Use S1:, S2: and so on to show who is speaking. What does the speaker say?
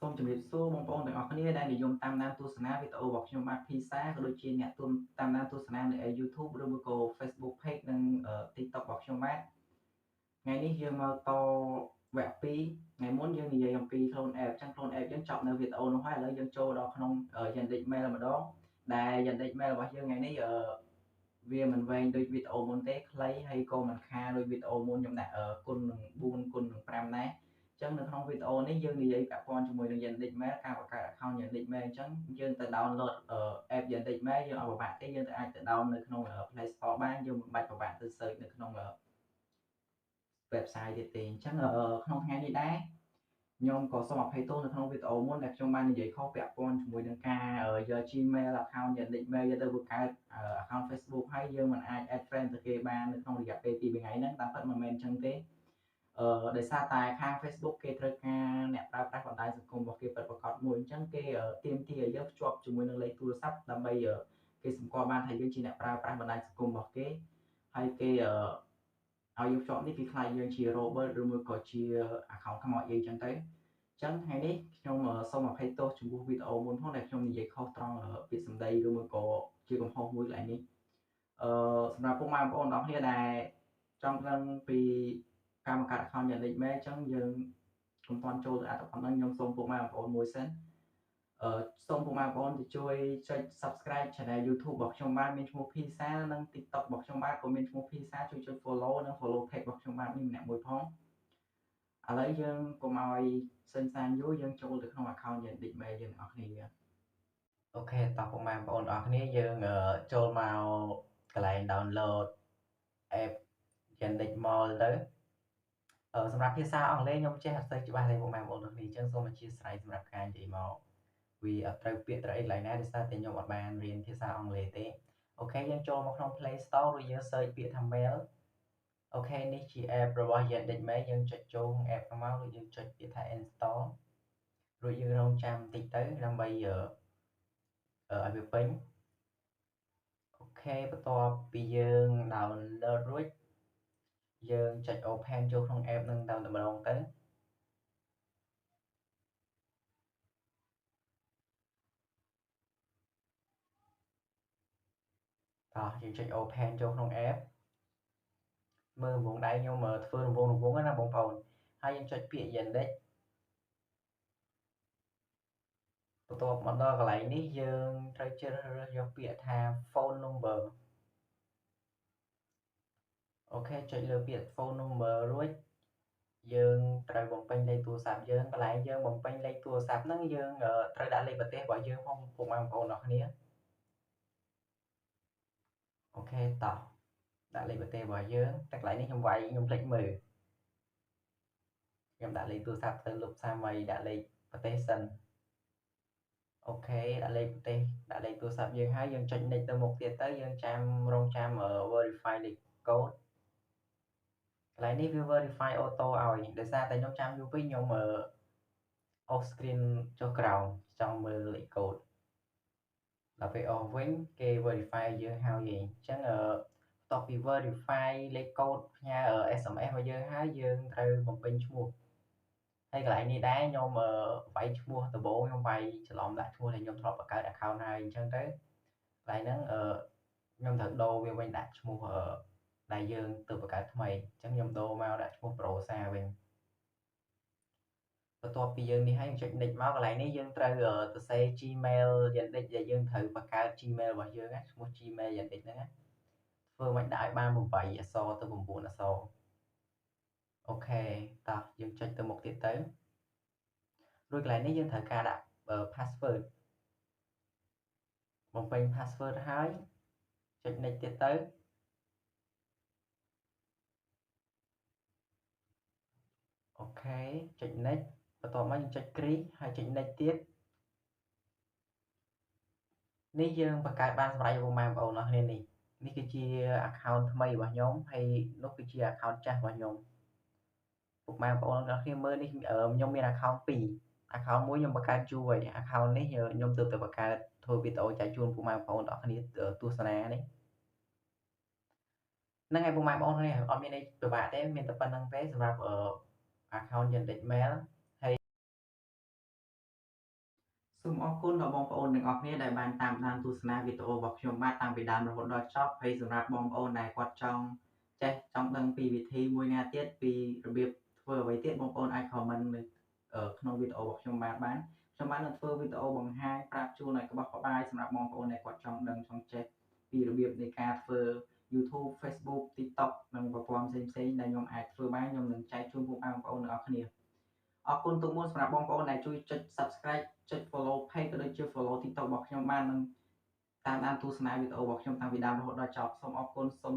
S1: សូមជម្រាបសួរបងប្អូនទាំងអស់គ្នាដែលនិយមតាមដានទស្សនាវីដេអូរបស់ខ្ញុំបាទភាសាក៏ដូចជាអ្នកតាមដានទស្សនានៅ YouTube ឬមួយក៏ Facebook Page និង TikTok របស់ខ្ញុំបាទថ្ងៃនេះយើងមកតវគ្គ2ថ្ងៃមុនយើងនិយាយអំពី clone app ចឹង clone app យើងចប់នៅវីដេអូនោះហើយឥឡូវយើងចូលដល់ក្នុង Yandex Mail ម្ដងដែល Yandex Mail របស់យើងថ្ងៃនេះវាមិនវែងដូចវីដេអូមុនទេខ្លីហើយក៏មិនខាដូចវីដេអូមុនខ្ញុំដាក់គុណនឹង4គុណនឹង5ដែរចឹងនៅក្នុងវីដេអូនេះយើងនិយាយពាក់ព័ន្ធជាមួយនឹង Yandex Mail ការបង្កើត account Yandex Mail អញ្ចឹងយើងទៅ download app Yandex Mail យើងអត់ពិបាកទេយើងអាចទៅ down នៅក្នុង Play Store បានយើងមិនបាច់ពិបាកទៅ search នៅក្នុង website ទៀតទេអញ្ចឹងក្នុងថ្ងៃនេះដែរខ្ញុំក៏សូមអភ័យទោសនៅក្នុងវីដេអូមុនដែលខ្ញុំបាននិយាយខុសពាក់ព័ន្ធជាមួយនឹងការយក Gmail account Yandex Mail យកទៅបង្កើត account Facebook ហើយយើងមិនអាច add friend ទៅគេបាននៅក្នុងរយៈពេល2ថ្ងៃហ្នឹងតាមពិតមិនមែនអញ្ចឹងទេដោយសារតែខាង Facebook គេត្រូវការអ្នកប្រើប្រាស់បណ្ដាញសង្គមរបស់គេពិតប្រាកដមួយអញ្ចឹងគេទាមទារឲ្យយើងភ្ជាប់ជាមួយនឹងលេខទូរស័ព្ទដើម្បីគេសម្គាល់បានថាយើងជាអ្នកប្រើប្រាស់បណ្ដាញសង្គមរបស់គេហើយគេឲ្យយើងភ្ជាប់នេះគឺខ្លាចយើងជា robot ឬមួយក៏ជា account ខ្មោចយើងអញ្ចឹងទៅអញ្ចឹងថ្ងៃនេះខ្ញុំសូមអភ័យទោសចំពោះវីដេអូមុនផងដែលខ្ញុំនិយាយខុសត្រង់ពាក្យសម្ដីឬមួយក៏ជាកំហុសមួយកន្លែងនេះសម្រាប់ពុកម៉ែបងប្អូនទាំងអស់គ្នាដែលចង់ដឹងពីការបង្កើត account Yandex Mail អញ្ចឹងយើងកុំទាន់ចូលទៅអត្ថបទហ្នឹងខ្ញុំសូមពុកម៉ែបងប្អូនមួយសិនសូមពុកម៉ែបងប្អូនជួយចុច Subscribe Channel YouTube របស់ខ្ញុំបានមានឈ្មោះភាសានិង TikTok របស់ខ្ញុំបាទក៏មានឈ្មោះភាសាជួយចុច Follow និង Follow Page របស់ខ្ញុំបាទនេះម្នាក់មួយផងឥឡូវយើងកុំឲ្យសិនសានយូរយើងចូលទៅក្នុង account Yandex Mail យើងទាំងអស់គ្នាអូខេតោះពុកម៉ែបងប្អូនទាំងអស់គ្នាយើងចូលមកកន្លែង download app Yandex Mail ទៅសម្រាប់ភាសាអង់គ្លេសខ្ញុំចេះអត់សូវច្បាស់ទេពុកម៉ែបងប្អូនទាំងគ្នាអញ្ចឹងសូមអធិស្ឋានសម្រាប់ការនិយាយមកវាអត់ត្រូវពាក្យត្រូវអីកន្លែងណាដោយសារតែខ្ញុំអត់បានរៀនភាសាអង់គ្លេសទេអូខេយើងចូលមកក្នុង Play Store រួចយើង search ពាក្យថា mail អូខេនេះជា app របស់ Yandex Mail យើងចុចចូលក្នុង app ហ្នឹងមករួចយើងចុចពាក្យថា install រួចយើងរងចាំបន្តិចទៅដើម្បីឲ្យវាពេញអូខេបន្ទាប់ពីយើង download រួចយើងចុច open ចូលក្នុង app ហ្នឹងតែម្ដងទៅតោះយើងចុច open ចូលក្នុង app មើលរង្វង់ដៃខ្ញុំធ្វើរង្វង់ណាបងប្អូនហើយយើងចុចពាក្យ Yandex បន្ទាប់មកដល់កន្លែងនេះយើងត្រូវជ្រើសរើសយកពាក្យថា phone number អូខេចុចលើពាក្យ phone number រួចយើងត្រូវបំពេញលេខទូរស័ព្ទយើងកន្លែងយើងបំពេញលេខទូរស័ព្ទហ្នឹងយើងត្រូវដាក់លេខប្រទេសរបស់យើងផងពុកម៉ែបងប្អូនទាំងគ្នាអូខេតោះដាក់លេខប្រទេសរបស់យើងតែកន្លែងនេះខ្ញុំភ្លេចមើលខ្ញុំដាក់លេខទូរស័ព្ទទៅលុបសាមីដាក់លេខប្រទេសសិនអូខេដាក់លេខប្រទេសដាក់លេខទូរស័ព្ទយើងហើយយើងចុច next ទៅមុខទៀតទៅយើងរងចាំ verify លេខកូដកន្លែងនេះវា verify auto ឲ្យដោយសារតែខ្ញុំចាំយូរពេកខ្ញុំoff screen ចុះក្រោមចង់មើលលេខកូដដល់ពេល off វិញគេ verify យើងហើយអញ្ចឹងបន្ទាប់ពី verify លេខកូដផ្ញើ SMS មកយើងហើយយើងត្រូវបំពេញឈ្មោះហើយកន្លែងនេះដែរខ្ញុំវាយឈ្មោះដំបូងខ្ញុំវាយច្រឡំដាក់ឈ្មោះដែលខ្ញុំធ្លាប់បង្កើត account ហើយអញ្ចឹងទៅកន្លែងហ្នឹងខ្ញុំត្រូវដូរវាវិញដាក់ឈ្មោះដែលយើងទើបបង្កើតថ្មីអញ្ចឹងខ្ញុំដូរមកដាក់ឈ្មោះ Prosa វិញបន្ទាប់ពីយើងនេះហើយចុច next មកកន្លែងនេះយើងត្រូវសរសេរ Gmail Yandex ដែលយើងត្រូវបង្កើត Gmail របស់យើងណាឈ្មោះ Gmail Yandex ហ្នឹងណាធ្វើមិនដាក់ឲ្យបាន8អក្សរទៅ9អក្សរអូខេតោះយើងចុចទៅមុខទៀតទៅរួចកន្លែងនេះយើងត្រូវការដាក់ password បំពេញ password ហើយចុច next ទៀតទៅអូខេចុច next បន្ទាប់មកយើងចុចគ្រីសហើយចុច next ទៀតនេះយើងបង្កើតបានសម្រាប់ពុកម៉ែបងប្អូនអស់គ្នានេះគឺជា account ថ្មីរបស់ខ្ញុំហើយនោះគឺជា account ចាស់របស់ខ្ញុំពុកម៉ែបងប្អូនទាំងអស់គ្នាមើលនេះខ្ញុំមាន account 2 account មួយខ្ញុំបង្កើតយូរហើយ account នេះខ្ញុំទើបតែបង្កើតធ្វើវីដេអូចែកជូនពុកម៉ែបងប្អូនទាំងអស់គ្នាទស្សនានេះហ្នឹងហើយពុកម៉ែបងប្អូនគ្នាអត់មានអីពិបាកទេមានតែប៉ុណ្្នឹងទេសម្រាប់account Yandex Mail សូមអរគុណដល់បងប្អូនទាំងអស់គ្នាដែលបានតាមដានទស្សនាវីដេអូរបស់ខ្ញុំបាទតាំងពីដើមរហូតដល់ចប់ហើយសម្រាប់បងប្អូនដែលគាត់ចង់ដឹងពីវិធីមួយណាទៀតពីរបៀបធ្វើអ្វីទៀតបងប្អូនអាច comment នៅក្នុងវីដេអូរបស់ខ្ញុំបានខ្ញុំបាននឹងធ្វើវីដេអូបង្ហាញប្រាប់ជូនឲ្យក្បោះក្បាយសម្រាប់បងប្អូនដែលគាត់ចង់ដឹងចង់ចេះពីរបៀបនៃការធ្វើ YouTube Facebook TikTok និងប្រព័ន្ធផ្សេងៗដែលខ្ញុំអាចធ្វើបានខ្ញុំនឹងចែកជូនពួកបងប្អូនទាំងអស់គ្នាអរគុណទុកមុនសម្រាប់បងប្អូនដែលជួយចុច Subscribe ចុច Follow Page ក៏ដូចជា Follow TikTok របស់ខ្ញុំបាននឹងតាមដានទស្សនាវីដេអូរបស់ខ្ញុំតាំងពីដើមរហូតដល់ចប់សូមអរគុណសូម